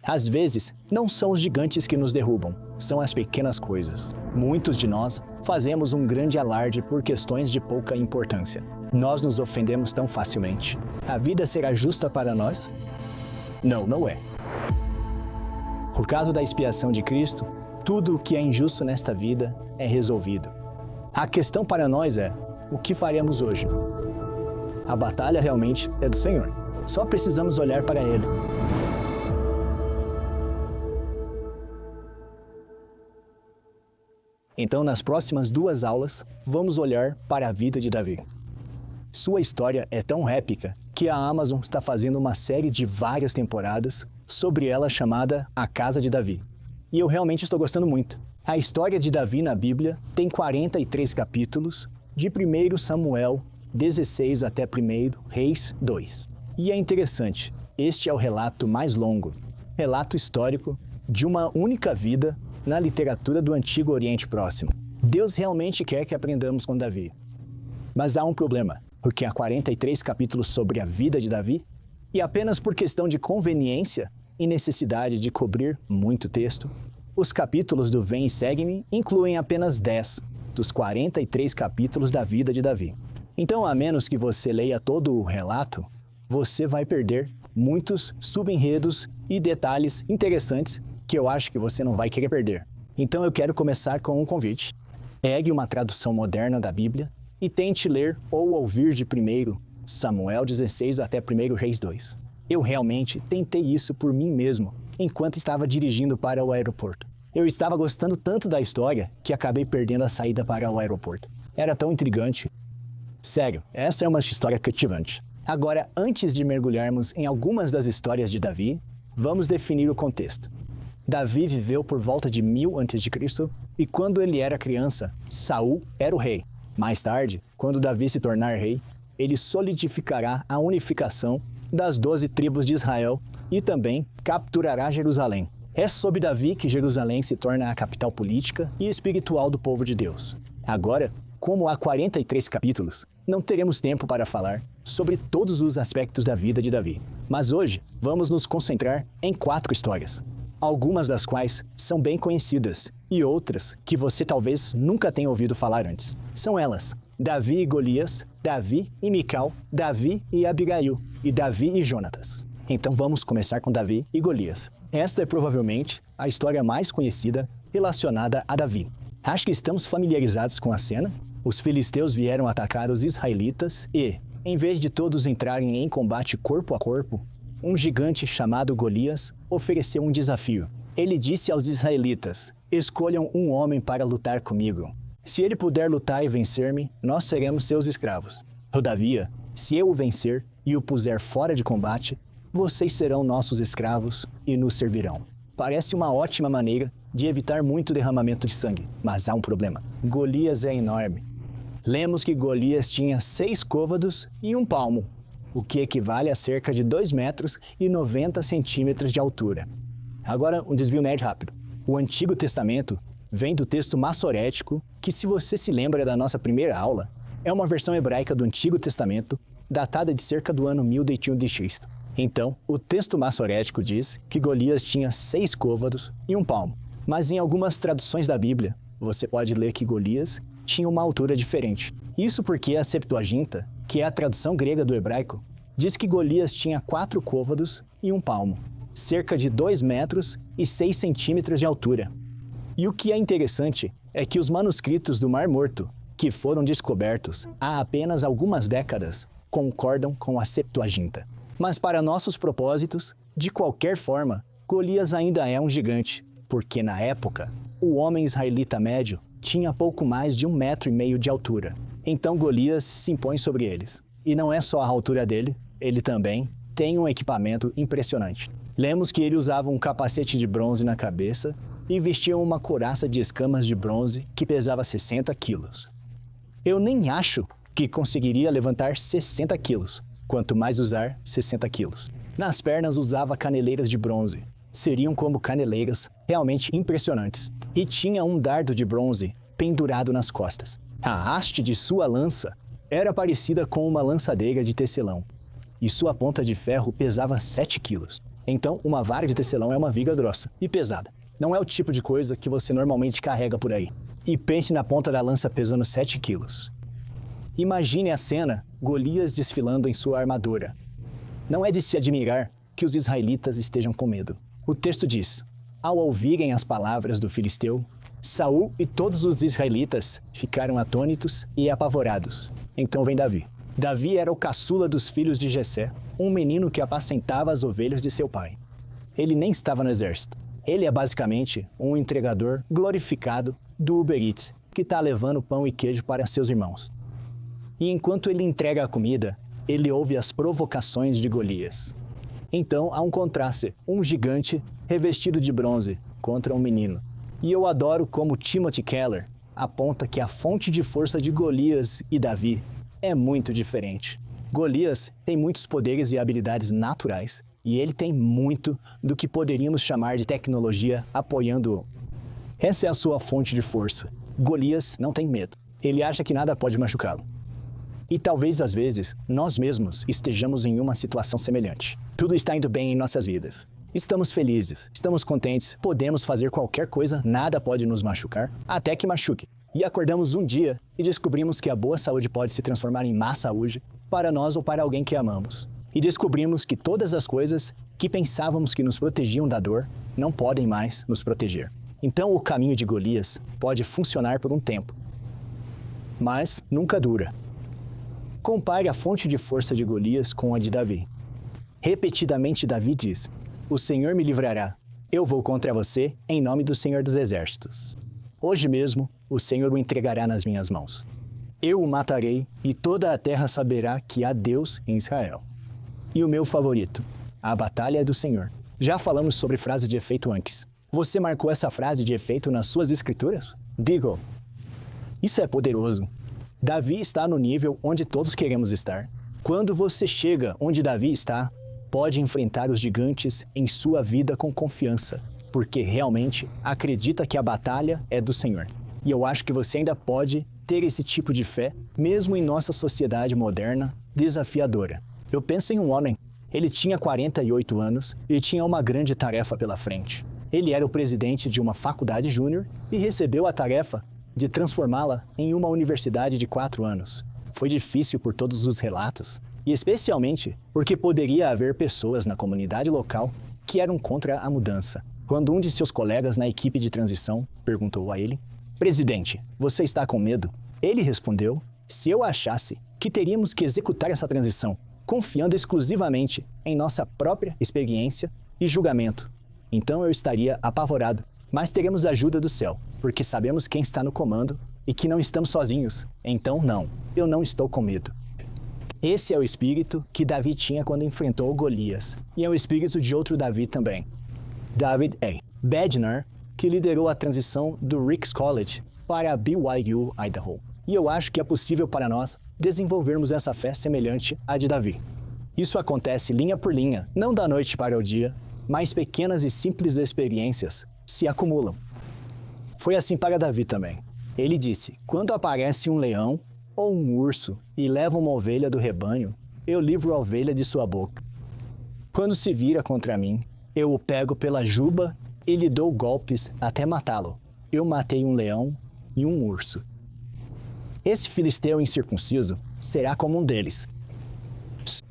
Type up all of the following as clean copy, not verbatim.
Às vezes, não são os gigantes que nos derrubam, são as pequenas coisas. Muitos de nós fazemos um grande alarde por questões de pouca importância. Nós nos ofendemos tão facilmente. A vida será justa para nós? Não, não é. Por causa da expiação de Cristo, tudo o que é injusto nesta vida é resolvido. A questão para nós é, o que faremos hoje? A batalha realmente é do Senhor. Só precisamos olhar para Ele. Então, nas próximas 2 aulas, vamos olhar para a vida de Davi. Sua história é tão épica que a Amazon está fazendo uma série de várias temporadas sobre ela chamada A Casa de Davi. E eu realmente estou gostando muito. A história de Davi na Bíblia tem 43 capítulos, de 1 Samuel 16 até 1 Reis 2. E é interessante, este é o relato mais longo, relato histórico de uma única vida na literatura do Antigo Oriente Próximo. Deus realmente quer que aprendamos com Davi. Mas há um problema, porque há 43 capítulos sobre a vida de Davi, e apenas por questão de conveniência e necessidade de cobrir muito texto, os capítulos do Vem e Segue-me incluem apenas 10 dos 43 capítulos da vida de Davi. Então, a menos que você leia todo o relato, você vai perder muitos subenredos e detalhes interessantes que eu acho que você não vai querer perder. Então eu quero começar com um convite. Pegue uma tradução moderna da Bíblia e tente ler ou ouvir de 1 Samuel 16 até 1 Reis 2. Eu realmente tentei isso por mim mesmo, enquanto estava dirigindo para o aeroporto. Eu estava gostando tanto da história que acabei perdendo a saída para o aeroporto. Era tão intrigante. Sério, essa é uma história cativante. Agora, antes de mergulharmos em algumas das histórias de Davi, vamos definir o contexto. Davi viveu por volta de 1000 a.C. e quando ele era criança, Saul era o rei. Mais tarde, quando Davi se tornar rei, ele solidificará a unificação das 12 tribos de Israel e também capturará Jerusalém. É sob Davi que Jerusalém se torna a capital política e espiritual do povo de Deus. Agora, como há 43 capítulos, não teremos tempo para falar sobre todos os aspectos da vida de Davi. Mas hoje, vamos nos concentrar em 4 histórias. Algumas das quais são bem conhecidas e outras que você talvez nunca tenha ouvido falar antes. São elas: Davi e Golias, Davi e Mical, Davi e Abigail, e Davi e Jonatas. Então vamos começar com Davi e Golias. Esta é provavelmente a história mais conhecida relacionada a Davi. Acho que estamos familiarizados com a cena. Os filisteus vieram atacar os israelitas e, em vez de todos entrarem em combate corpo a corpo, um gigante chamado Golias ofereceu um desafio. Ele disse aos israelitas: escolham um homem para lutar comigo. Se ele puder lutar e vencer-me, nós seremos seus escravos. Todavia, se eu o vencer e o puser fora de combate, vocês serão nossos escravos e nos servirão. Parece uma ótima maneira de evitar muito derramamento de sangue, mas há um problema. Golias é enorme. Lemos que Golias tinha 6 côvados e 1 palmo, o que equivale a cerca de 2 metros e 90 centímetros de altura. Agora, um desvio nerd rápido. O Antigo Testamento vem do texto massorético, que, se você se lembra da nossa primeira aula, é uma versão hebraica do Antigo Testamento, datada de cerca do ano 1021 d.C. Então, o texto massorético diz que Golias tinha 6 côvados e 1 palmo. Mas em algumas traduções da Bíblia, você pode ler que Golias tinha uma altura diferente. Isso porque a Septuaginta, que é a tradução grega do hebraico, diz que Golias tinha 4 côvados e 1 palmo, cerca de 2 metros e 6 centímetros de altura. E o que é interessante é que os manuscritos do Mar Morto, que foram descobertos há apenas algumas décadas, concordam com a Septuaginta. Mas para nossos propósitos, de qualquer forma, Golias ainda é um gigante, porque na época, o homem israelita médio tinha pouco mais de 1,5 metro de altura. Então Golias se impõe sobre eles. E não é só a altura dele, ele também tem um equipamento impressionante. Lemos que ele usava um capacete de bronze na cabeça e vestia uma couraça de escamas de bronze que pesava 60 quilos. Eu nem acho que conseguiria levantar 60 quilos, quanto mais usar 60 quilos. Nas pernas usava caneleiras de bronze. Seriam como caneleiras realmente impressionantes. E tinha um dardo de bronze pendurado nas costas. A haste de sua lança era parecida com uma lançadeira de tecelão, e sua ponta de ferro pesava 7 quilos. Então, uma vara de tecelão é uma viga grossa e pesada. Não é o tipo de coisa que você normalmente carrega por aí. E pense na ponta da lança pesando 7 quilos. Imagine a cena, Golias desfilando em sua armadura. Não é de se admirar que os israelitas estejam com medo. O texto diz: ao ouvirem as palavras do filisteu, Saul e todos os israelitas ficaram atônitos e apavorados. Então vem Davi. Davi era o caçula dos filhos de Jessé, um menino que apacentava as ovelhas de seu pai. Ele nem estava no exército. Ele é basicamente um entregador glorificado do Uber Eats, que está levando pão e queijo para seus irmãos. E enquanto ele entrega a comida, ele ouve as provocações de Golias. Então há um contraste, um gigante revestido de bronze contra um menino. E eu adoro como Timothy Keller aponta que a fonte de força de Golias e Davi é muito diferente. Golias tem muitos poderes e habilidades naturais, e ele tem muito do que poderíamos chamar de tecnologia apoiando-o. Essa é a sua fonte de força. Golias não tem medo. Ele acha que nada pode machucá-lo. E talvez, às vezes, nós mesmos estejamos em uma situação semelhante. Tudo está indo bem em nossas vidas. Estamos felizes, estamos contentes, podemos fazer qualquer coisa, nada pode nos machucar, até que machuque. E acordamos um dia e descobrimos que a boa saúde pode se transformar em má saúde para nós ou para alguém que amamos. E descobrimos que todas as coisas que pensávamos que nos protegiam da dor não podem mais nos proteger. Então o caminho de Golias pode funcionar por um tempo, mas nunca dura. Compare a fonte de força de Golias com a de Davi. Repetidamente Davi diz: o Senhor me livrará, eu vou contra você em nome do Senhor dos Exércitos. Hoje mesmo o Senhor o entregará nas minhas mãos. Eu o matarei e toda a terra saberá que há Deus em Israel. E o meu favorito, a batalha é do Senhor. Já falamos sobre frase de efeito antes. Você marcou essa frase de efeito nas suas escrituras? Digo, isso é poderoso. Davi está no nível onde todos queremos estar. Quando você chega onde Davi está, pode enfrentar os gigantes em sua vida com confiança, porque realmente acredita que a batalha é do Senhor. E eu acho que você ainda pode ter esse tipo de fé, mesmo em nossa sociedade moderna, desafiadora. Eu penso em um homem. Ele tinha 48 anos e tinha uma grande tarefa pela frente. Ele era o presidente de uma faculdade júnior e recebeu a tarefa de transformá-la em uma universidade de 4 anos. Foi difícil por todos os relatos, e especialmente porque poderia haver pessoas na comunidade local que eram contra a mudança. Quando um de seus colegas na equipe de transição perguntou a ele: presidente, você está com medo? Ele respondeu: se eu achasse que teríamos que executar essa transição confiando exclusivamente em nossa própria experiência e julgamento, então eu estaria apavorado. Mas teremos a ajuda do céu, porque sabemos quem está no comando e que não estamos sozinhos. Então não, eu não estou com medo. Esse é o espírito que Davi tinha quando enfrentou Golias, e é o espírito de outro Davi também, David A. Bednar, que liderou a transição do Ricks College para a BYU, Idaho. E eu acho que é possível para nós desenvolvermos essa fé semelhante à de Davi. Isso acontece linha por linha, não da noite para o dia, mas pequenas e simples experiências se acumulam. Foi assim para Davi também. Ele disse: quando aparece um leão ou um urso e leva uma ovelha do rebanho, eu livro a ovelha de sua boca. Quando se vira contra mim, eu o pego pela juba e lhe dou golpes até matá-lo. Eu matei um leão e um urso. Esse filisteu incircunciso será como um deles.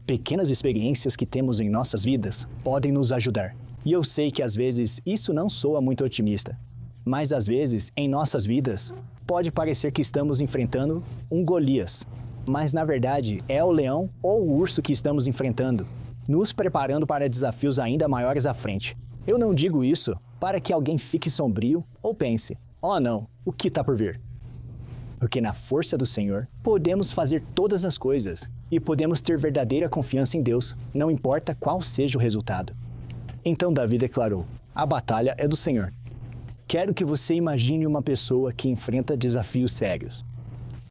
Pequenas experiências que temos em nossas vidas podem nos ajudar. E eu sei que às vezes isso não soa muito otimista, mas às vezes em nossas vidas pode parecer que estamos enfrentando um Golias, mas na verdade é o leão ou o urso que estamos enfrentando, nos preparando para desafios ainda maiores à frente. Eu não digo isso para que alguém fique sombrio ou pense: oh não, o que está por vir? Porque na força do Senhor podemos fazer todas as coisas e podemos ter verdadeira confiança em Deus, não importa qual seja o resultado. Então Davi declarou: a batalha é do Senhor. Quero que você imagine uma pessoa que enfrenta desafios sérios.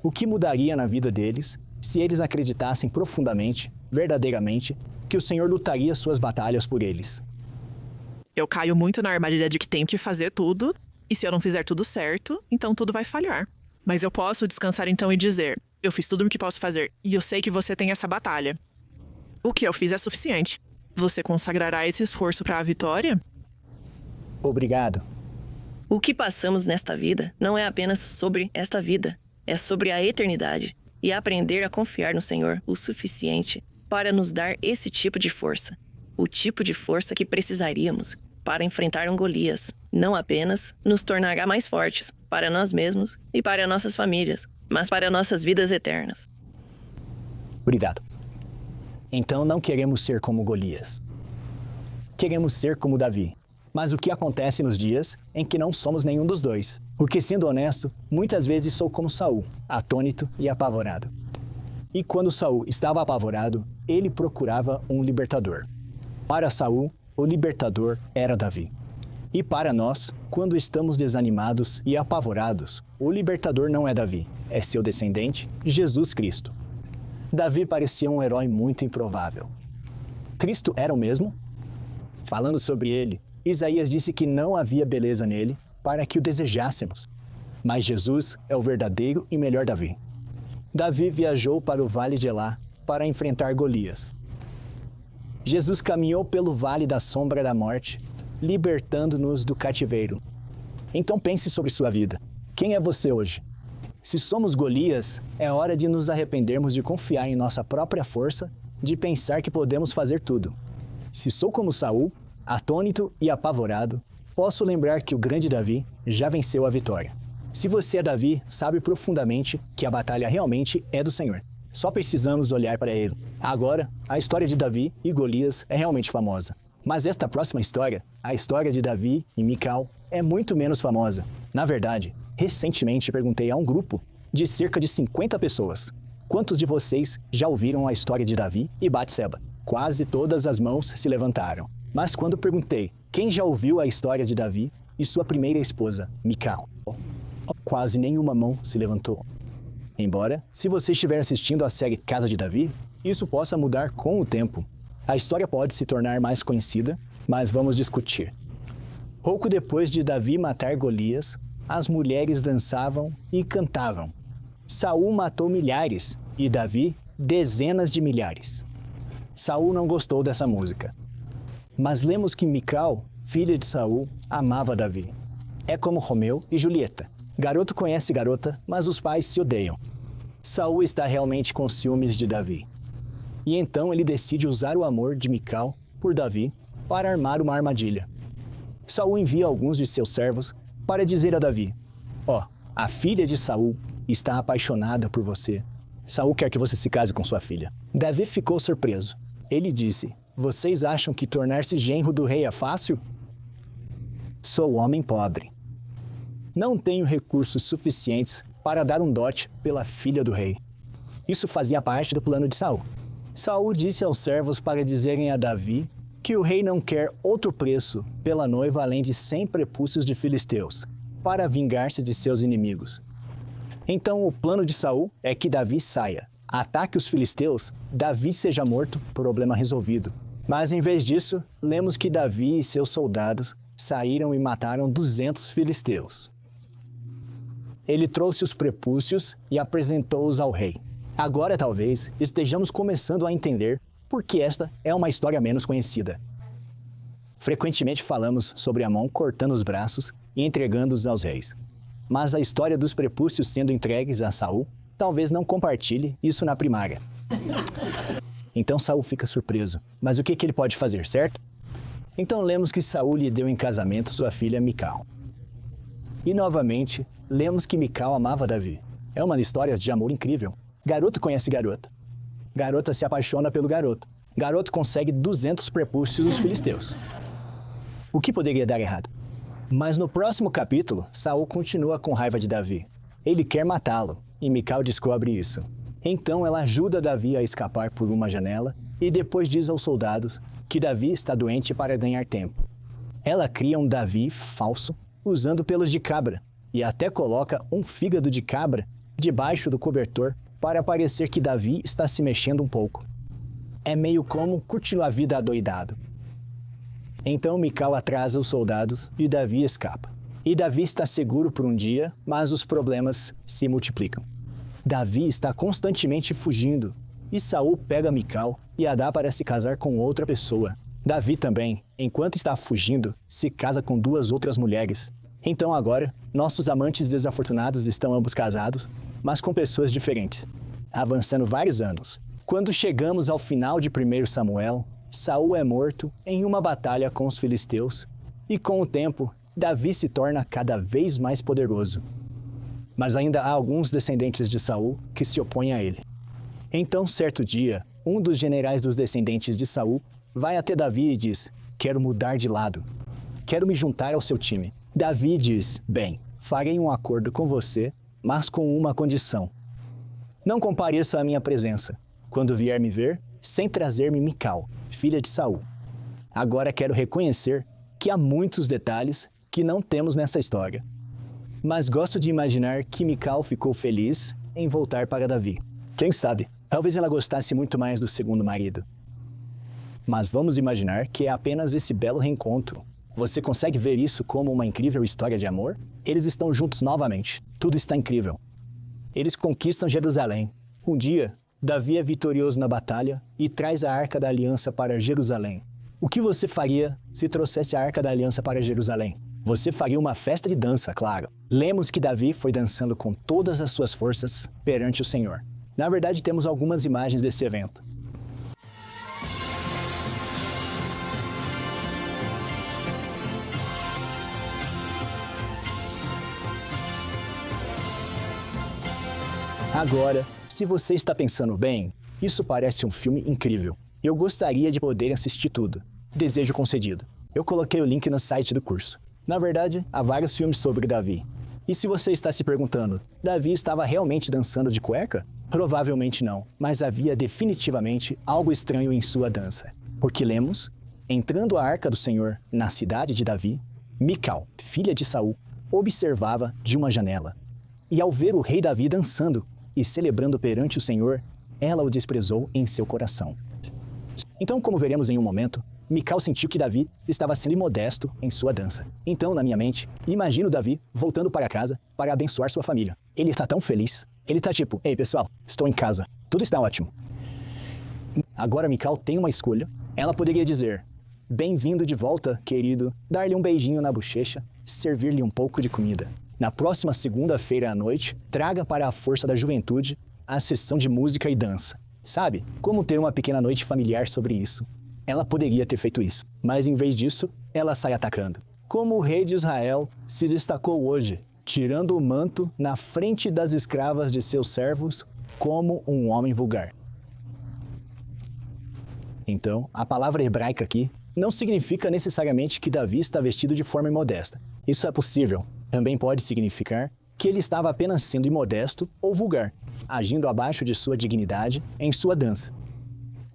O que mudaria na vida deles se eles acreditassem profundamente, verdadeiramente, que o Senhor lutaria suas batalhas por eles? Eu caio muito na armadilha de que tenho que fazer tudo, e se eu não fizer tudo certo, então tudo vai falhar. Mas eu posso descansar então e dizer: eu fiz tudo o que posso fazer, e eu sei que você tem essa batalha. O que eu fiz é suficiente. Você consagrará esse esforço para a vitória? Obrigado. O que passamos nesta vida não é apenas sobre esta vida, é sobre a eternidade. E aprender a confiar no Senhor o suficiente para nos dar esse tipo de força. O tipo de força que precisaríamos para enfrentar um Golias. Não apenas nos tornará mais fortes para nós mesmos e para nossas famílias, mas para nossas vidas eternas. Obrigado. Então não queremos ser como Golias. Queremos ser como Davi. Mas o que acontece nos dias em que não somos nenhum dos dois? Porque, sendo honesto, muitas vezes sou como Saul, atônito e apavorado. E quando Saul estava apavorado, ele procurava um libertador. Para Saul, o libertador era Davi. E para nós, quando estamos desanimados e apavorados, o libertador não é Davi, é seu descendente, Jesus Cristo. Davi parecia um herói muito improvável. Cristo era o mesmo? Falando sobre ele, Isaías disse que não havia beleza nele para que o desejássemos. Mas Jesus é o verdadeiro e melhor Davi. Davi viajou para o vale de Elá para enfrentar Golias. Jesus caminhou pelo vale da sombra da morte, libertando-nos do cativeiro. Então pense sobre sua vida. Quem é você hoje? Se somos Golias, é hora de nos arrependermos de confiar em nossa própria força, de pensar que podemos fazer tudo. Se sou como Saul, atônito e apavorado, posso lembrar que o grande Davi já venceu a vitória. Se você é Davi, sabe profundamente que a batalha realmente é do Senhor. Só precisamos olhar para ele. Agora, a história de Davi e Golias é realmente famosa. Mas esta próxima história, a história de Davi e Mical, é muito menos famosa. Na verdade, recentemente perguntei a um grupo de cerca de 50 pessoas: quantos de vocês já ouviram a história de Davi e Batseba? Quase todas as mãos se levantaram. Mas quando perguntei quem já ouviu a história de Davi e sua primeira esposa, Mical, quase nenhuma mão se levantou. Embora, se você estiver assistindo a série Casa de Davi, isso possa mudar com o tempo. A história pode se tornar mais conhecida, mas vamos discutir. Pouco depois de Davi matar Golias, as mulheres dançavam e cantavam. Saul matou milhares e Davi dezenas de milhares. Saul não gostou dessa música. Mas lemos que Mical, filha de Saul, amava Davi. É como Romeu e Julieta. Garoto conhece garota, mas os pais se odeiam. Saul está realmente com ciúmes de Davi. E então ele decide usar o amor de Mical por Davi para armar uma armadilha. Saul envia alguns de seus servos para dizer a Davi: a filha de Saul está apaixonada por você. Saul quer que você se case com sua filha. Davi ficou surpreso. Ele disse: vocês acham que tornar-se genro do rei é fácil? Sou homem pobre. Não tenho recursos suficientes para dar um dote pela filha do rei. Isso fazia parte do plano de Saul. Saul disse aos servos para dizerem a Davi que o rei não quer outro preço pela noiva além de 100 prepúcios de filisteus, para vingar-se de seus inimigos. Então o plano de Saul é que Davi saia, ataque os filisteus, Davi seja morto, problema resolvido. Mas em vez disso, lemos que Davi e seus soldados saíram e mataram 200 filisteus. Ele trouxe os prepúcios e apresentou-os ao rei. Agora talvez estejamos começando a entender por que esta é uma história menos conhecida. Frequentemente falamos sobre Amon cortando os braços e entregando-os aos reis. Mas a história dos prepúcios sendo entregues a Saul talvez não compartilhe isso na primária. Então Saul fica surpreso. Mas o que ele pode fazer, certo? Então lemos que Saul lhe deu em casamento sua filha Mical. E novamente, lemos que Mical amava Davi. É uma história de amor incrível. Garoto conhece garota. Garota se apaixona pelo garoto. Garoto consegue 200 prepúcios dos filisteus. O que poderia dar errado? Mas no próximo capítulo, Saul continua com raiva de Davi. Ele quer matá-lo, e Mical descobre isso. Então ela ajuda Davi a escapar por uma janela e depois diz aos soldados que Davi está doente para ganhar tempo. Ela cria um Davi falso usando pelos de cabra e até coloca um fígado de cabra debaixo do cobertor para parecer que Davi está se mexendo um pouco. É meio como curtindo a vida adoidado. Então Mical atrasa os soldados e Davi escapa. E Davi está seguro por um dia, mas os problemas se multiplicam. Davi está constantemente fugindo E Saul pega Mical e a dá para se casar com outra pessoa. Davi também, enquanto está fugindo, se casa com 2 outras mulheres. Então agora, nossos amantes desafortunados estão ambos casados, mas com pessoas diferentes. Avançando vários anos, quando chegamos ao final de 1 Samuel, Saul é morto em uma batalha com os filisteus, e com o tempo, Davi se torna cada vez mais poderoso. Mas ainda há alguns descendentes de Saul que se opõem a ele. Então, certo dia, um dos generais dos descendentes de Saul vai até Davi e diz: "Quero mudar de lado. Quero me juntar ao seu time." Davi diz: "Bem, farei um acordo com você, mas com uma condição. Não compareça à minha presença, quando vier me ver, sem trazer-me Mical, filha de Saul." Agora quero reconhecer que há muitos detalhes que não temos nessa história. Mas gosto de imaginar que Mical ficou feliz em voltar para Davi. Quem sabe, talvez ela gostasse muito mais do segundo marido. Mas vamos imaginar que é apenas esse belo reencontro. Você consegue ver isso como uma incrível história de amor? Eles estão juntos novamente. Tudo está incrível. Eles conquistam Jerusalém. Um dia, Davi é vitorioso na batalha e traz a Arca da Aliança para Jerusalém. O que você faria se trouxesse a Arca da Aliança para Jerusalém? Você faria uma festa de dança, claro. Lemos que Davi foi dançando com todas as suas forças perante o Senhor. Na verdade, temos algumas imagens desse evento. Agora, se você está pensando bem, isso parece um filme incrível. Eu gostaria de poder assistir tudo. Desejo concedido. Eu coloquei o link no site do curso. Na verdade, há vários filmes sobre Davi. E se você está se perguntando, Davi estava realmente dançando de cueca? Provavelmente não, mas havia definitivamente algo estranho em sua dança. Porque lemos: entrando a arca do Senhor na cidade de Davi, Mical, filha de Saul, observava de uma janela. E ao ver o rei Davi dançando e celebrando perante o Senhor, ela o desprezou em seu coração. Então, como veremos em um momento, Mical sentiu que Davi estava sendo imodesto em sua dança. Então, na minha mente, imagino Davi voltando para casa para abençoar sua família. Ele está tão feliz. Ele está tipo: "Ei, pessoal, estou em casa. Tudo está ótimo." Agora Mical tem uma escolha. Ela poderia dizer: "Bem-vindo de volta, querido. Dar-lhe um beijinho na bochecha, servir-lhe um pouco de comida. Na próxima segunda-feira à noite, traga para a Força da Juventude a sessão de música e dança." Sabe, como ter uma pequena noite familiar sobre isso. Ela poderia ter feito isso, mas em vez disso, ela sai atacando. Como o rei de Israel se destacou hoje, tirando o manto na frente das escravas de seus servos como um homem vulgar. Então, a palavra hebraica aqui não significa necessariamente que Davi está vestido de forma imodesta. Isso é possível. Também pode significar que ele estava apenas sendo imodesto ou vulgar, agindo abaixo de sua dignidade em sua dança.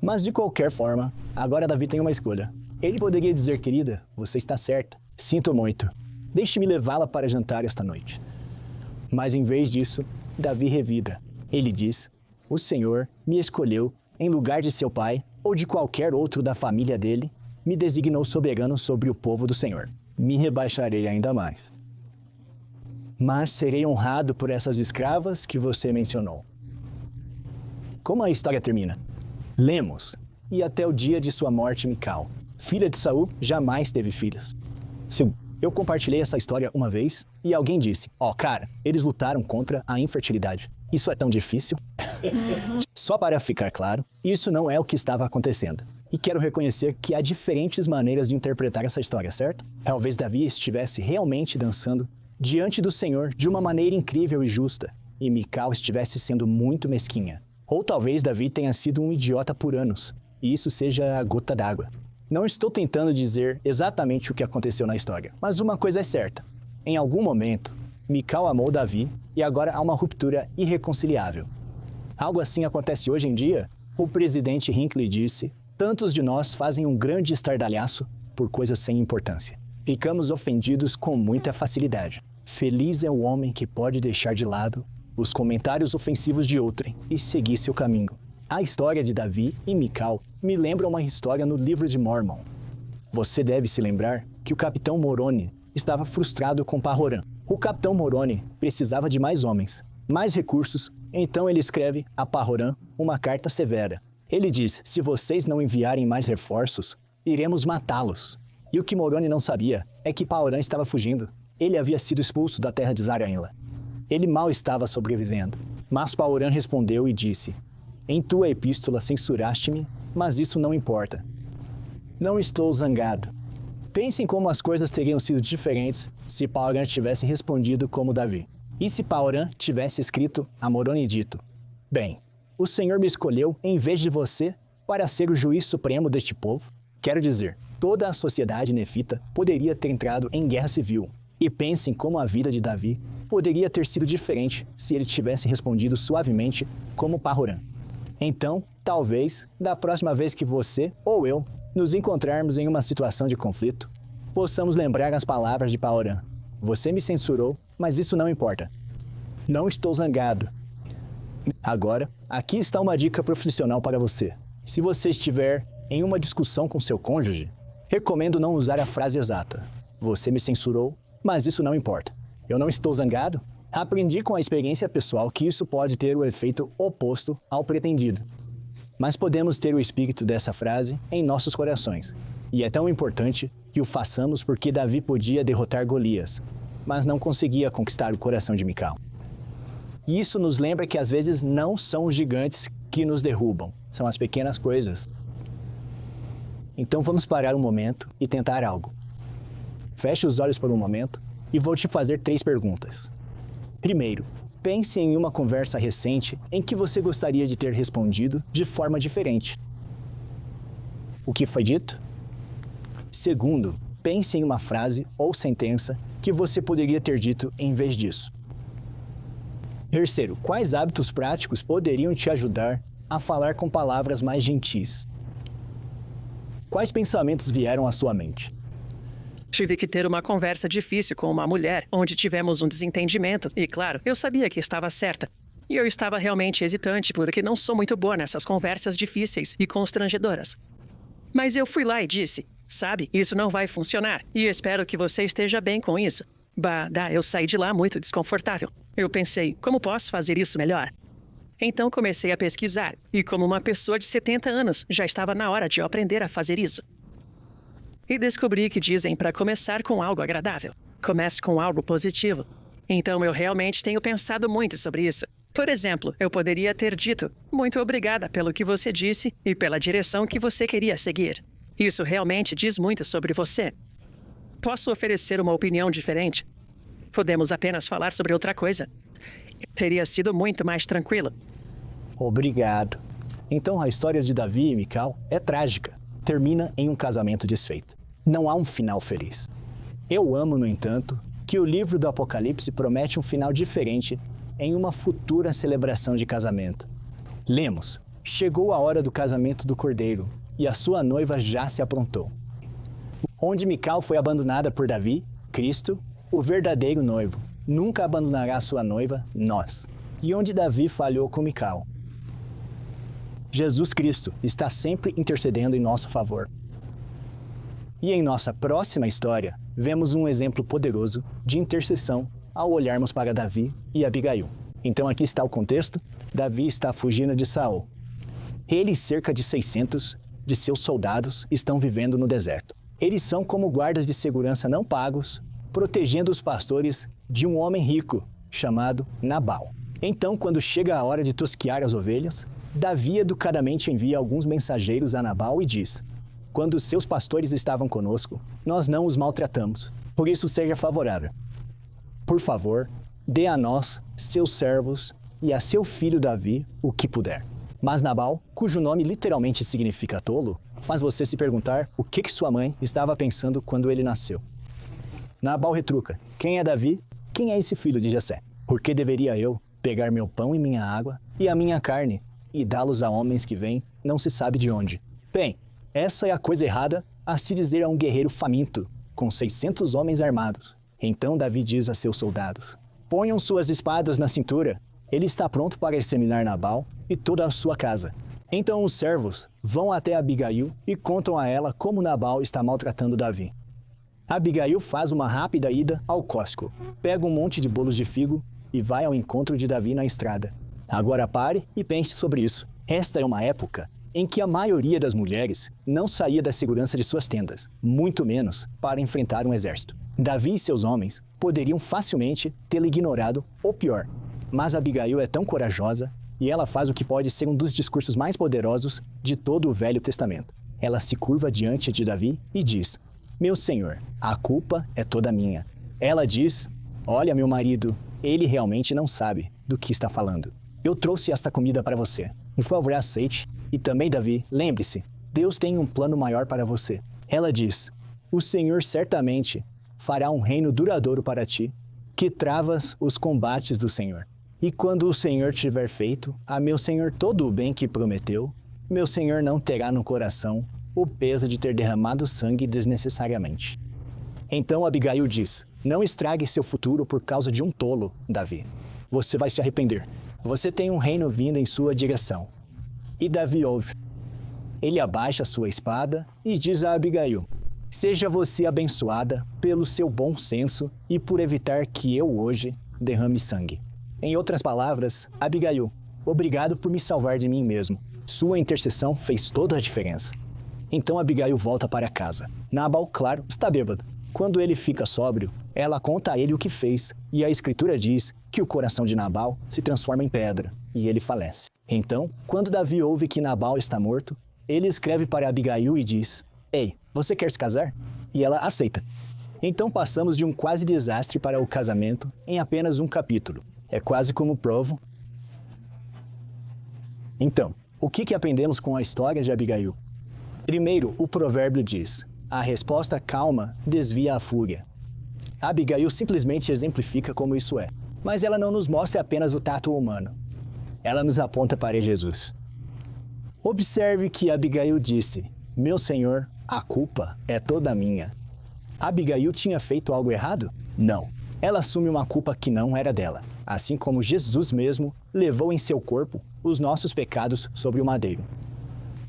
Mas de qualquer forma, agora Davi tem uma escolha. Ele poderia dizer: "Querida, você está certa. Sinto muito. Deixe-me levá-la para jantar esta noite." Mas em vez disso, Davi revida. Ele diz: "O Senhor me escolheu em lugar de seu pai ou de qualquer outro da família dele, me designou soberano sobre o povo do Senhor. Me rebaixarei ainda mais. Mas serei honrado por essas escravas que você mencionou." Como a história termina? Lemos: "E até o dia de sua morte, Mical, filha de Saul, jamais teve filhos." Eu compartilhei essa história uma vez e alguém disse: cara, eles lutaram contra a infertilidade. Isso é tão difícil?" Só para ficar claro, isso não é o que estava acontecendo. E quero reconhecer que há diferentes maneiras de interpretar essa história, certo? Talvez Davi estivesse realmente dançando diante do Senhor de uma maneira incrível e justa, e Mical estivesse sendo muito mesquinha. Ou talvez Davi tenha sido um idiota por anos, e isso seja a gota d'água. Não estou tentando dizer exatamente o que aconteceu na história, mas uma coisa é certa. Em algum momento, Mical amou Davi e agora há uma ruptura irreconciliável. Algo assim acontece hoje em dia? O presidente Hinckley disse: "Tantos de nós fazem um grande estardalhaço por coisas sem importância. Ficamos ofendidos com muita facilidade. Feliz é o homem que pode deixar de lado os comentários ofensivos de outrem e seguir seu caminho." A história de Davi e Mical me lembra uma história no livro de Mórmon. Você deve se lembrar que o capitão Moroni estava frustrado com Parorã. O capitão Moroni precisava de mais homens, mais recursos, então ele escreve a Parorã uma carta severa. Ele diz: se vocês não enviarem mais reforços, iremos matá-los. E o que Moroni não sabia é que Paoran estava fugindo. Ele havia sido expulso da terra de Zarahemla. Ele mal estava sobrevivendo. Mas Paoran respondeu e disse: em tua epístola censuraste-me, mas isso não importa. Não estou zangado. Pensem como as coisas teriam sido diferentes se Paoran tivesse respondido como Davi. E se Paoran tivesse escrito a Moroni dito: bem, o Senhor me escolheu em vez de você para ser o juiz supremo deste povo? Quero dizer, toda a sociedade nefita poderia ter entrado em guerra civil. E pensem como a vida de Davi poderia ter sido diferente se ele tivesse respondido suavemente como Paoran. Então, talvez, da próxima vez que você ou eu nos encontrarmos em uma situação de conflito, possamos lembrar as palavras de Paoran: você me censurou, mas isso não importa. Não estou zangado. Agora, aqui está uma dica profissional para você. Se você estiver em uma discussão com seu cônjuge, recomendo não usar a frase exata: você me censurou, mas isso não importa. Eu não estou zangado? Aprendi com a experiência pessoal que isso pode ter o efeito oposto ao pretendido. Mas podemos ter o espírito dessa frase em nossos corações. E é tão importante que o façamos porque Davi podia derrotar Golias, mas não conseguia conquistar o coração de Mical. E isso nos lembra que às vezes não são os gigantes que nos derrubam, são as pequenas coisas. Então vamos parar um momento e tentar algo. Feche os olhos por um momento e vou te fazer 3 perguntas. Primeiro, pense em uma conversa recente em que você gostaria de ter respondido de forma diferente. O que foi dito? Segundo, pense em uma frase ou sentença que você poderia ter dito em vez disso. Terceiro, quais hábitos práticos poderiam te ajudar a falar com palavras mais gentis? Quais pensamentos vieram à sua mente? Tive que ter uma conversa difícil com uma mulher, onde tivemos um desentendimento, e claro, eu sabia que estava certa. E eu estava realmente hesitante, porque não sou muito boa nessas conversas difíceis e constrangedoras. Mas eu fui lá e disse: sabe, isso não vai funcionar, e eu espero que você esteja bem com isso. Eu saí de lá muito desconfortável. Eu pensei: como posso fazer isso melhor? Então comecei a pesquisar, e como uma pessoa de 70 anos, já estava na hora de eu aprender a fazer isso. E descobri que dizem para começar com algo agradável. Comece com algo positivo. Então eu realmente tenho pensado muito sobre isso. Por exemplo, eu poderia ter dito: muito obrigada pelo que você disse e pela direção que você queria seguir. Isso realmente diz muito sobre você. Posso oferecer uma opinião diferente? Podemos apenas falar sobre outra coisa. Teria sido muito mais tranquilo. Obrigado. Então a história de Davi e Mical é trágica. Termina em um casamento desfeito. Não há um final feliz. Eu amo, no entanto, que o livro do Apocalipse promete um final diferente em uma futura celebração de casamento. Lemos: chegou a hora do casamento do Cordeiro, e a sua noiva já se aprontou. Onde Mical foi abandonada por Davi, Cristo, o verdadeiro noivo, nunca abandonará sua noiva, nós. E onde Davi falhou com Mical, Jesus Cristo está sempre intercedendo em nosso favor. E em nossa próxima história, vemos um exemplo poderoso de intercessão ao olharmos para Davi e Abigail. Então aqui está o contexto: Davi está fugindo de Saul. Ele e cerca de 600 de seus soldados estão vivendo no deserto. Eles são como guardas de segurança não pagos, protegendo os pastores de um homem rico chamado Nabal. Então, quando chega a hora de tosquear as ovelhas, Davi educadamente envia alguns mensageiros a Nabal e diz: quando seus pastores estavam conosco, nós não os maltratamos, por isso seja favorável. Por favor, dê a nós, seus servos, e a seu filho Davi o que puder. Mas Nabal, cujo nome literalmente significa tolo, faz você se perguntar o que sua mãe estava pensando quando ele nasceu. Nabal retruca: quem é Davi? Quem é esse filho de Jessé? Por que deveria eu pegar meu pão e minha água e a minha carne e dá-los a homens que vêm, não se sabe de onde? Bem, essa é a coisa errada a se dizer a um guerreiro faminto, com 600 homens armados. Então Davi diz a seus soldados: ponham suas espadas na cintura. Ele está pronto para exterminar Nabal e toda a sua casa. Então os servos vão até Abigail e contam a ela como Nabal está maltratando Davi. Abigail faz uma rápida ida ao Costco, pega um monte de bolos de figo e vai ao encontro de Davi na estrada. Agora pare e pense sobre isso. Esta é uma época em que a maioria das mulheres não saía da segurança de suas tendas, muito menos para enfrentar um exército. Davi e seus homens poderiam facilmente tê-lo ignorado ou pior, mas Abigail é tão corajosa e ela faz o que pode ser um dos discursos mais poderosos de todo o Velho Testamento. Ela se curva diante de Davi e diz: "Meu senhor, a culpa é toda minha." Ela diz: "Olha, meu marido, ele realmente não sabe do que está falando. Eu trouxe esta comida para você. Por favor, aceite. E também, Davi, lembre-se, Deus tem um plano maior para você." Ela diz: "O Senhor certamente fará um reino duradouro para ti, que travas os combates do Senhor. E quando o Senhor tiver feito a meu senhor todo o bem que prometeu, meu senhor não terá no coração o peso de ter derramado sangue desnecessariamente." Então Abigail diz: "Não estrague seu futuro por causa de um tolo, Davi. Você vai se arrepender. Você tem um reino vindo em sua direção." E Davi ouve. Ele abaixa sua espada e diz a Abigail: "Seja você abençoada pelo seu bom senso e por evitar que eu hoje derrame sangue." Em outras palavras, Abigail, obrigado por me salvar de mim mesmo. Sua intercessão fez toda a diferença. Então Abigail volta para casa. Nabal, claro, está bêbado. Quando ele fica sóbrio, ela conta a ele o que fez, e a escritura diz que o coração de Nabal se transforma em pedra, e ele falece. Então, quando Davi ouve que Nabal está morto, ele escreve para Abigail e diz: "Ei, você quer se casar?" E ela aceita. Então passamos de um quase desastre para o casamento em apenas um capítulo. É quase como provo. Então, o que aprendemos com a história de Abigail? Primeiro, o provérbio diz: "A resposta calma desvia a fúria." Abigail simplesmente exemplifica como isso é. Mas ela não nos mostra apenas o tato humano. Ela nos aponta para Jesus. Observe que Abigail disse: "Meu senhor, a culpa é toda minha." Abigail tinha feito algo errado? Não. Ela assume uma culpa que não era dela, assim como Jesus mesmo levou em seu corpo os nossos pecados sobre o madeiro.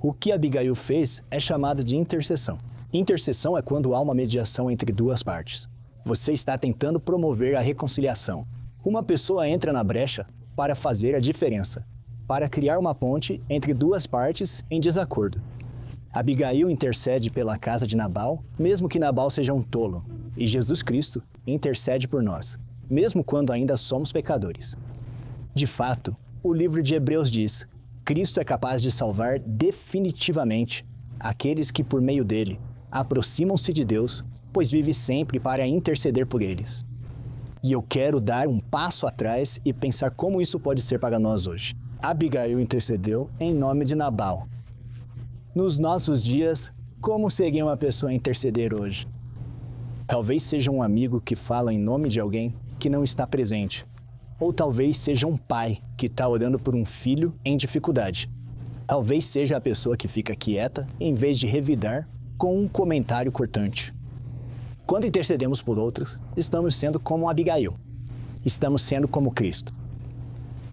O que Abigail fez é chamado de intercessão. Intercessão é quando há uma mediação entre duas partes. Você está tentando promover a reconciliação. Uma pessoa entra na brecha para fazer a diferença, para criar uma ponte entre duas partes em desacordo. Abigail intercede pela casa de Nabal, mesmo que Nabal seja um tolo, e Jesus Cristo intercede por nós, mesmo quando ainda somos pecadores. De fato, o livro de Hebreus diz: Cristo é capaz de salvar definitivamente aqueles que, por meio dele, aproximam-se de Deus, pois vive sempre para interceder por eles. E eu quero dar um passo atrás e pensar como isso pode ser para nós hoje. Abigail intercedeu em nome de Nabal. Nos nossos dias, como seria uma pessoa interceder hoje? Talvez seja um amigo que fala em nome de alguém que não está presente. Ou talvez seja um pai que está orando por um filho em dificuldade. Talvez seja a pessoa que fica quieta em vez de revidar com um comentário cortante. Quando intercedemos por outros, estamos sendo como Abigail. Estamos sendo como Cristo.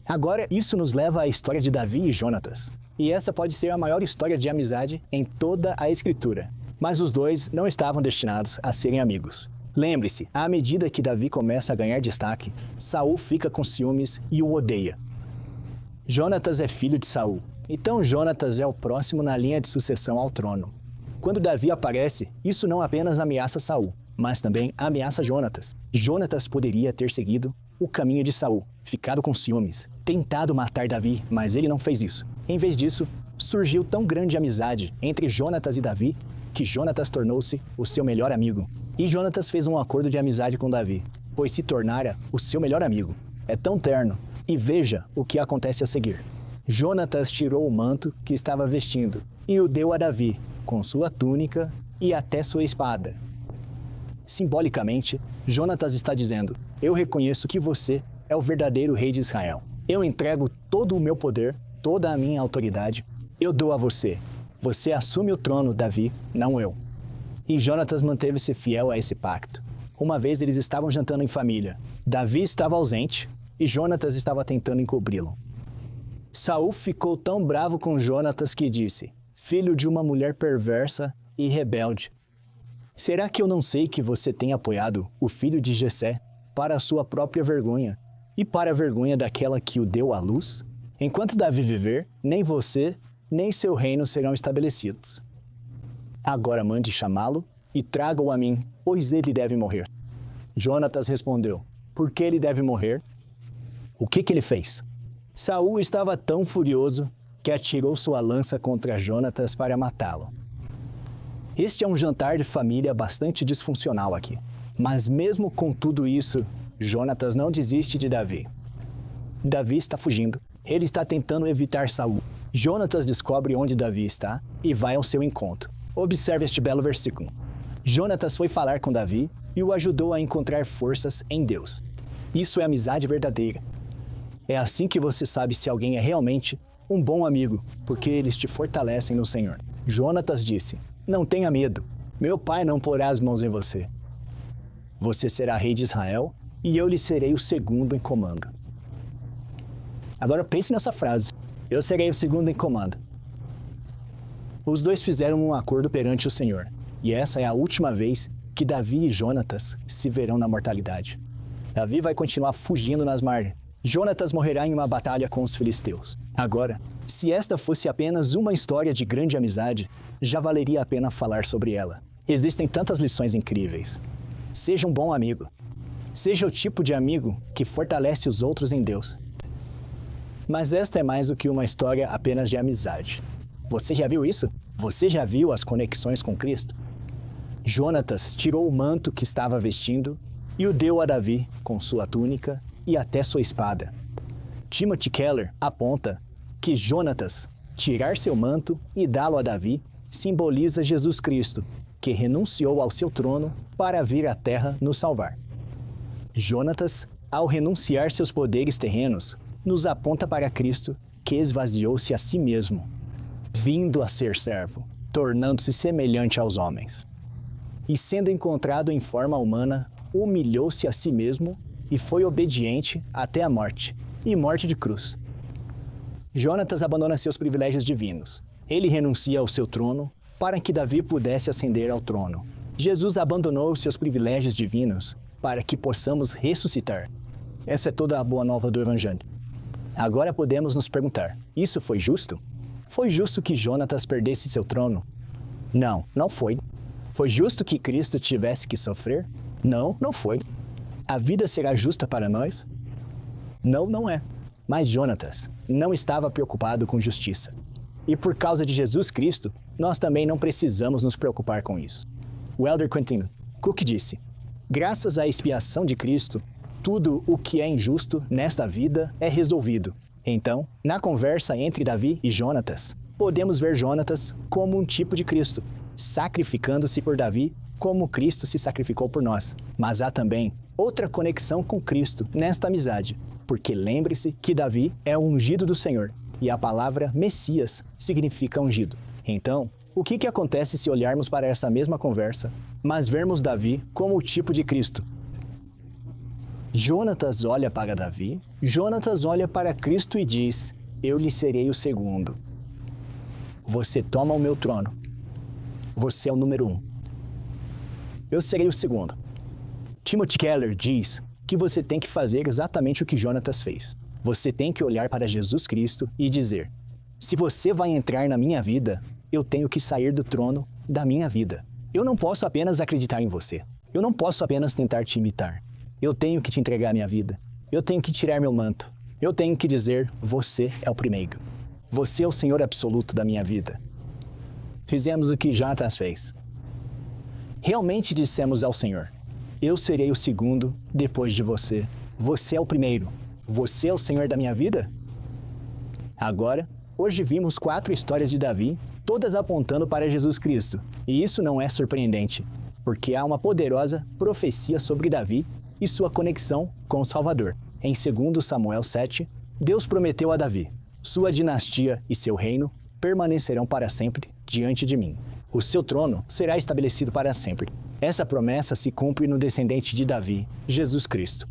Agora, isso nos leva à história de Davi e Jonatas. E essa pode ser a maior história de amizade em toda a Escritura. Mas os dois não estavam destinados a serem amigos. Lembre-se, à medida que Davi começa a ganhar destaque, Saul fica com ciúmes e o odeia. Jonatas é filho de Saul, então Jonatas é o próximo na linha de sucessão ao trono. Quando Davi aparece, isso não apenas ameaça Saul, mas também ameaça Jonatas. Jonatas poderia ter seguido o caminho de Saul, ficado com ciúmes, tentado matar Davi, mas ele não fez isso. Em vez disso, surgiu tão grande amizade entre Jonatas e Davi que Jonatas tornou-se o seu melhor amigo. E Jonatas fez um acordo de amizade com Davi, pois se tornara o seu melhor amigo. É tão terno. E veja o que acontece a seguir. Jonatas tirou o manto que estava vestindo e o deu a Davi, com sua túnica e até sua espada. Simbolicamente, Jonatas está dizendo: eu reconheço que você é o verdadeiro rei de Israel. Eu entrego todo o meu poder, toda a minha autoridade, eu dou a você. Você assume o trono, Davi, não eu. E Jonatas manteve-se fiel a esse pacto. Uma vez eles estavam jantando em família. Davi estava ausente e Jonatas estava tentando encobri-lo. Saul ficou tão bravo com Jonatas que disse: filho de uma mulher perversa e rebelde. Será que eu não sei que você tem apoiado o filho de Jessé para a sua própria vergonha e para a vergonha daquela que o deu à luz? Enquanto Davi viver, nem você, nem seu reino serão estabelecidos. Agora mande chamá-lo e traga-o a mim, pois ele deve morrer. Jonatas respondeu, por que ele deve morrer? O que ele fez? Saul estava tão furioso que atirou sua lança contra Jonatas para matá-lo. Este é um jantar de família bastante disfuncional aqui. Mas mesmo com tudo isso, Jonatas não desiste de Davi. Davi está fugindo. Ele está tentando evitar Saul. Jonatas descobre onde Davi está e vai ao seu encontro. Observe este belo versículo. Jonatas foi falar com Davi e o ajudou a encontrar forças em Deus. Isso é amizade verdadeira. É assim que você sabe se alguém é realmente um bom amigo, porque eles te fortalecem no Senhor. Jonatas disse, não tenha medo, meu pai não porá as mãos em você. Você será rei de Israel e eu lhe serei o segundo em comando. Agora pense nessa frase, eu serei o segundo em comando. Os dois fizeram um acordo perante o Senhor, e essa é a última vez que Davi e Jonatas se verão na mortalidade. Davi vai continuar fugindo nas margens. Jonatas morrerá em uma batalha com os filisteus. Agora, se esta fosse apenas uma história de grande amizade, já valeria a pena falar sobre ela. Existem tantas lições incríveis. Seja um bom amigo. Seja o tipo de amigo que fortalece os outros em Deus. Mas esta é mais do que uma história apenas de amizade. Você já viu isso? Você já viu as conexões com Cristo? Jonatas tirou o manto que estava vestindo e o deu a Davi com sua túnica e até sua espada. Timothy Keller aponta que Jonatas tirar seu manto e dá-lo a Davi simboliza Jesus Cristo, que renunciou ao seu trono para vir à terra nos salvar. Jonatas, ao renunciar seus poderes terrenos, nos aponta para Cristo, que esvaziou-se a si mesmo, vindo a ser servo, tornando-se semelhante aos homens. E sendo encontrado em forma humana, humilhou-se a si mesmo e foi obediente até a morte, e morte de cruz. Jonatas abandona seus privilégios divinos. Ele renuncia ao seu trono para que Davi pudesse ascender ao trono. Jesus abandonou seus privilégios divinos para que possamos ressuscitar. Essa é toda a boa nova do Evangelho. Agora podemos nos perguntar, isso foi justo? Foi justo que Jonatas perdesse seu trono? Não, não foi. Foi justo que Cristo tivesse que sofrer? Não, não foi. A vida será justa para nós? Não, não é. Mas Jonatas não estava preocupado com justiça. E por causa de Jesus Cristo, nós também não precisamos nos preocupar com isso. O elder Quentin Cook disse, graças à expiação de Cristo, tudo o que é injusto nesta vida é resolvido. Então, na conversa entre Davi e Jonatas, podemos ver Jonatas como um tipo de Cristo, sacrificando-se por Davi como Cristo se sacrificou por nós. Mas há também outra conexão com Cristo nesta amizade, porque lembre-se que Davi é o ungido do Senhor e a palavra Messias significa ungido. Então, o que acontece se olharmos para essa mesma conversa, mas vermos Davi como o tipo de Cristo? Jonatas olha para Davi, Jonatas olha para Cristo e diz, eu lhe serei o segundo. Você toma o meu trono. Você é o número 1. Eu serei o segundo. Timothy Keller diz que você tem que fazer exatamente o que Jonatas fez. Você tem que olhar para Jesus Cristo e dizer, se você vai entrar na minha vida, eu tenho que sair do trono da minha vida. Eu não posso apenas acreditar em você. Eu não posso apenas tentar te imitar. Eu tenho que te entregar minha vida. Eu tenho que tirar meu manto. Eu tenho que dizer, você é o primeiro. Você é o Senhor absoluto da minha vida. Fizemos o que Jonatas fez. Realmente dissemos ao Senhor, eu serei o segundo depois de você. Você é o primeiro. Você é o Senhor da minha vida? Agora, hoje vimos 4 histórias de Davi, todas apontando para Jesus Cristo. E isso não é surpreendente, porque há uma poderosa profecia sobre Davi e sua conexão com o Salvador. Em 2 Samuel 7, Deus prometeu a Davi, sua dinastia e seu reino permanecerão para sempre diante de mim. O seu trono será estabelecido para sempre. Essa promessa se cumpre no descendente de Davi, Jesus Cristo.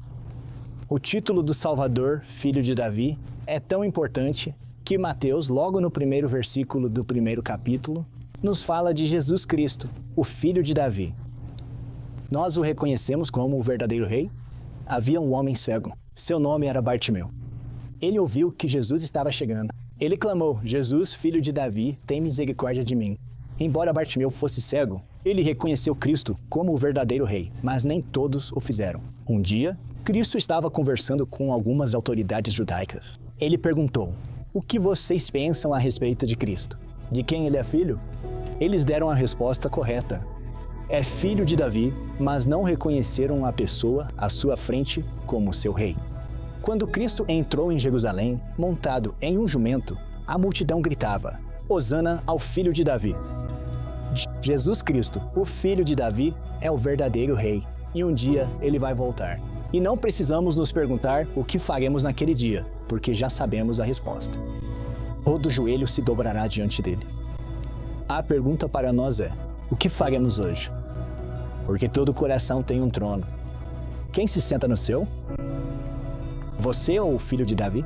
O título do Salvador, filho de Davi, é tão importante que Mateus, logo no primeiro versículo do primeiro capítulo, nos fala de Jesus Cristo, o filho de Davi. Nós o reconhecemos como o verdadeiro rei. Havia um homem cego. Seu nome era Bartimeu. Ele ouviu que Jesus estava chegando. Ele clamou: Jesus, filho de Davi, tem misericórdia de mim. Embora Bartimeu fosse cego, ele reconheceu Cristo como o verdadeiro rei, mas nem todos o fizeram. Um dia, Cristo estava conversando com algumas autoridades judaicas. Ele perguntou: o que vocês pensam a respeito de Cristo? De quem ele é filho? Eles deram a resposta correta. É filho de Davi, mas não reconheceram a pessoa à sua frente como seu rei. Quando Cristo entrou em Jerusalém, montado em um jumento, a multidão gritava: Hosana ao filho de Davi. Jesus Cristo, o filho de Davi, é o verdadeiro rei, e um dia ele vai voltar. E não precisamos nos perguntar o que faremos naquele dia, porque já sabemos a resposta. Todo joelho se dobrará diante dele. A pergunta para nós é: o que faremos hoje? Porque todo coração tem um trono. Quem se senta no seu? Você ou o filho de Davi?